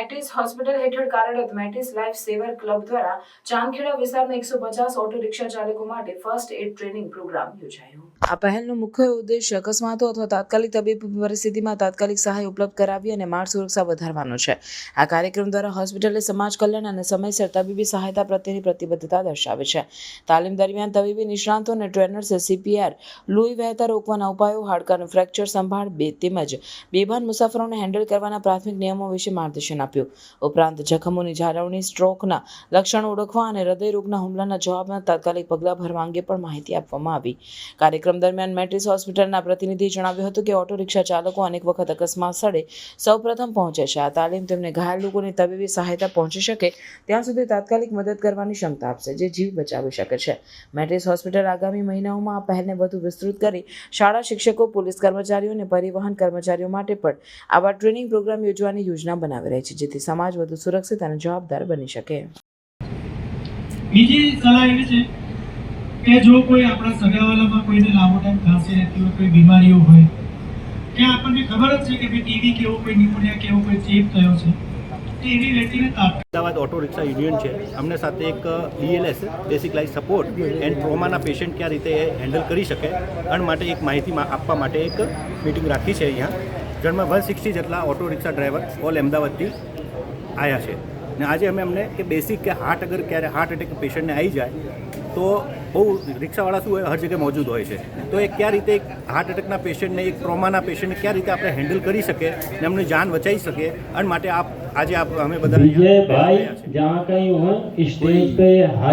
મેટિસ hospital હેઠળ કાર્યરત મેટિસ life સેવર club દ્વારા ચાંદખેડા વિસ્તારમાં 150 ઓટો રિક્ષા ચાલકો માટે ફર્સ્ટ એડ ટ્રેનિંગ પ્રોગ્રામ યોજાયો. આ પહેલનો મુખ્ય ઉદ્દેશ્ય અકસ્માતો અથવા તાત્કાલિક તબીબી પરિસ્થિતિમાં તાત્કાલિક સહાય ઉપલબ્ધ કરાવી અને માર્ગ સુરક્ષા વધારવાનો છે. આ કાર્યક્રમ દ્વારા હોસ્પિટલે સમાજ કલ્યાણ અને સમયસર તબીબી સહાયતા પ્રત્યેની પ્રતિબદ્ધતા દર્શાવે છે. તાલીમ દરમિયાન તબીબી નિષ્ણાતો અને ટ્રેનર્સે CPR, લોહી વહેતા રોકવાના ઉપાયો, હાડકાનું ફ્રેક્ચર સંભાળ તેમજ બેભાન મુસાફરોને હેન્ડલ કરવાના પ્રાથમિક નિયમો વિશે માર્ગદર્શન આપ્યું. ઉપરાંત જખમોની જાળવણી, સ્ટ્રોકના લક્ષણો ઓળખવા અને હૃદય રોગના હુમલાના જવાબમાં તાત્કાલિક પગલાં ભરવા અંગે પણ માહિતી આપવામાં આવી. કાર્યક્રમ દરમિયાન મેટ્રિસ હોસ્પિટલના પ્રતિનિધિએ જણાવ્યું હતું કે ઓટો રિક્ષા ચાલકો અનેક વખત અકસ્માત સ્થળે સૌપ્રથમ પહોંચે છે. આ તાલીમ તેમને ઘાયલ લોકોની તબીબી સહાયતા પહોંચી શકે ત્યાં સુધી તાત્કાલિક મદદ કરવાની ક્ષમતા આપશે, જે જીવ બચાવી શકે છે. મેટ્રિસ હોસ્પિટલ આગામી મહિનાઓમાં આ પહેલને વધુ વિસ્તૃત કરી શાળા શિક્ષકો, પોલીસ કર્મચારીઓ અને પરિવહન કર્મચારીઓ માટે પણ આવા ટ્રેનિંગ પ્રોગ્રામ યોજવાની યોજના બનાવી રહી છે, જેથી સમાજ વધુ સુરક્ષિત અને જવાબદાર બની શકે. બીજી સલાહ એવી છે કે જો કોઈ આપણા સગાવાલામાં કોઈને લાંબો ટાઈમ ખાંસી રહેતી હોય, કોઈ બીમારીઓ હોય, કે આપણને ખબર જ છે કે ભાઈ ટીવી કેવો, કોઈ નિમોનિયા કેવો, કોઈ ચેપ થયો છે, તો એવી વ્યક્તિને અમદાવાદ ઓટો રિક્ષા યુનિયન છે. અમને સાથે એક BLS basic life support and ટ્રોમાના પેશન્ટ કયા રીતે હેન્ડલ કરી શકે અને માટે એક માહિતી આપવા માટે એક મિટિંગ રાખી છે. અહીંયા જેમાં 160 જેટલા ઓટો રિક્ષા ડ્રાઈવર ઓલ અમદાવાદથી આવ્યા છે. ને આજે અમને કે બેસિક કે અગર ક્યારે હાર્ટ એટેક પેશન્ટને આવી જાય તો બહુ રિક્ષાવાળા શું હોય, હર જગ્યાએ મોજૂદ હોય છે. તો એ કયા રીતે એક હાર્ટ એટેકના પેશન્ટને, એક ટ્રોમાના પેશન્ટને કયા રીતે આપણે હેન્ડલ કરી શકીએ ને એમની જાન બચાવી શકીએ અને માટે આજે અમે બધા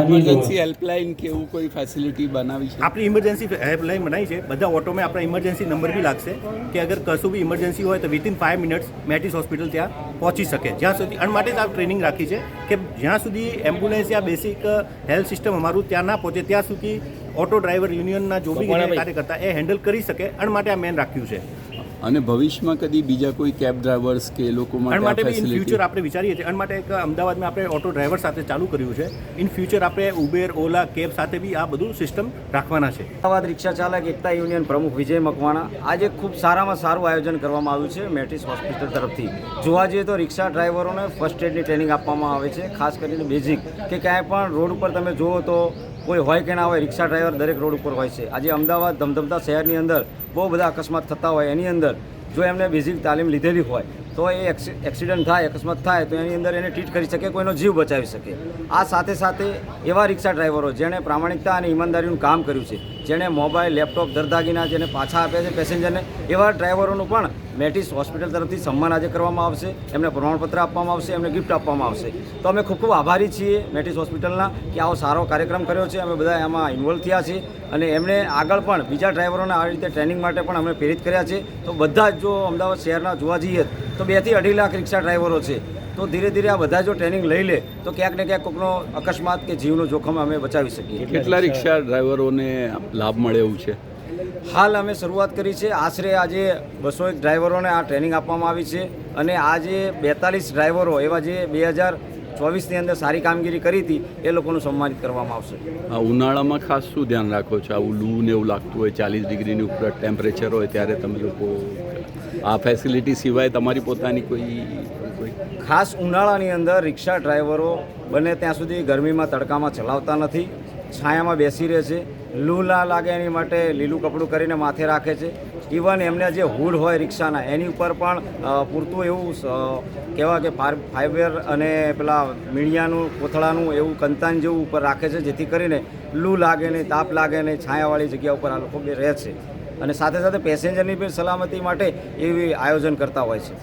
ઇમરજન્સી હેલ્પલાઇન કે એવું કોઈ ફેસિલિટી બનાવી છે? આપણી ઇમરજન્સી હેલ્પલાઇન બનાવી છે. બધા ઓટોમાં આપણા ઇમરજન્સી નંબર બી લાગશે કે અગર કશું બી ઇમરજન્સી હોય તો વિથિન 5 મિનિટ્સ મેટિસ હોસ્પિટલ ત્યાં પહોંચી શકે. જ્યાં સુધી અને માટે જ આ ટ્રેનિંગ રાખી છે કે જ્યાં સુધી એમ્બ્યુલન્સ યા બેસિક હેલ્થ સિસ્ટમ અમારું ત્યાં ના પહોંચે ત્યાં સુધી ઓટો ડ્રાઈવર યુનિયનના જો બી કાર્યકર્તા એ હેન્ડલ કરી શકે અને માટે આ મેન રાખ્યું છે. અને ભવિષ્યમાં કદી બીજા કોઈ કેબ ડ્રાઈવર્સ કે એ લોકો માટે ઇન ફ્યુચર આપણે વિચારીએ છીએ અને માટે એક અમદાવાદમાં આપણે ઓટો ડ્રાઈવર સાથે ચાલુ કર્યું છે. ઇન ફ્યુચર આપણે ઉબેર, ઓલા, કેબ સાથે બી આ બધું સિસ્ટમ રાખવાના છે. અમદાવાદ રિક્ષા ચાલક એકતા યુનિયન પ્રમુખ વિજય મકવાણા. આજે ખૂબ સારામાં સારું આયોજન કરવામાં આવ્યું છે મેટ્રિસ હોસ્પિટલ તરફથી. જોવા જઈએ તો રિક્ષા ડ્રાઈવરોને ફર્સ્ટ એડની ટ્રેનિંગ આપવામાં આવે છે, ખાસ કરીને બેઝિક કે ક્યાંય પણ રોડ ઉપર તમે જુઓ તો કોઈ હોય કે ના હોય, રિક્ષા ડ્રાઈવર દરેક રોડ ઉપર હોય છે. આજે અમદાવાદ ધમધમતા શહેરની અંદર બહુ બધા અકસ્માત થતા હોય, એની અંદર જો એમને બેઝિક તાલીમ લીધેલી હોય તો એ એક્સિડન્ટ થાય, અકસ્માત થાય તો એની અંદર એને ટ્રીટ કરી શકે, કોઈનો જીવ બચાવી શકે. આ સાથે સાથે એવા રિક્ષા ડ્રાઈવરો જેણે પ્રામાણિકતા અને ઈમાનદારીનું કામ કર્યું છે, જેણે મોબાઈલ, લેપટોપ, દરદાગીના જેને પાછા આપ્યા છે પેસેન્જરને, એવા ડ્રાઈવરોનું પણ મેટિસ હોસ્પિટલ તરફથી સન્માન આજે કરવામાં આવશે. એમને પ્રમાણપત્ર આપવામાં આવશે, એમને ગિફ્ટ આપવામાં આવશે. તો અમે ખૂબ ખૂબ આભારી છીએ મેટિસ હોસ્પિટલના કે આવો સારો કાર્યક્રમ કર્યો છે. અમે બધા એમાં ઇન્વોલ્વ થયા છીએ અને એમણે આગળ પણ બીજા ડ્રાઈવરોને આ રીતે ટ્રેનિંગ માટે પણ અમે પ્રેરિત કર્યા છે. તો બધા જ જો અમદાવાદ શહેરના જોવા જઈએ તો 2 થી 2.5 લાખ રિક્ષા ડ્રાઈવરો છે. તો ધીરે ધીરે આ બધા જો ટ્રેનિંગ લઈ લે તો ક્યાંક ને ક્યાંક કોઈનો અકસ્માત કે જીવનો જોખમ અમે બચાવી શકીએ. કેટલા રિક્ષા ડ્રાઈવરોને લાભ મળે એવું છે? હાલ અમે શરૂઆત કરી છે. આશરે આજે 201 ડ્રાઈવરોને આ ટ્રેનિંગ આપવામાં આવી છે અને આજે 42 ડ્રાઈવરો એવા જે 2024ની અંદર સારી કામગીરી કરી હતી એ લોકોનું સન્માનિત કરવામાં આવશે. આ ઉનાળામાં ખાસ શું ધ્યાન રાખો છો? આવું લૂ ને એવું લાગતું હોય, 40 ડિગ્રીની ઉપર ટેમ્પરેચર હોય, ત્યારે તમે લોકો આ ફેસિલિટી સિવાય તમારી પોતાની કોઈ ખાસ ઉનાળાની અંદર રિક્ષા ડ્રાઈવરો બને ત્યાં સુધી ગરમીમાં તડકામાં ચલાવતા નથી, છાયામાં બેસી રહે છે. લૂ ના લાગે એની માટે લીલું કપડું કરીને માથે રાખે છે. ઇવન એમને જે હુડ હોય રિક્ષાના એની ઉપર પણ પૂરતું એવું કહેવાય કે ફાઈબર અને પેલા મીણિયાનું, કોથળાનું એવું કંતાન જેવું ઉપર રાખે છે, જેથી કરીને લૂ લાગે નહીં, તાપ લાગે નહીં, છાયાવાળી જગ્યા ઉપર આ લોકો બે રહે છે. અને સાથે સાથે પેસેન્જરની પણ સલામતી માટે એવી આયોજન કરતા હોય છે.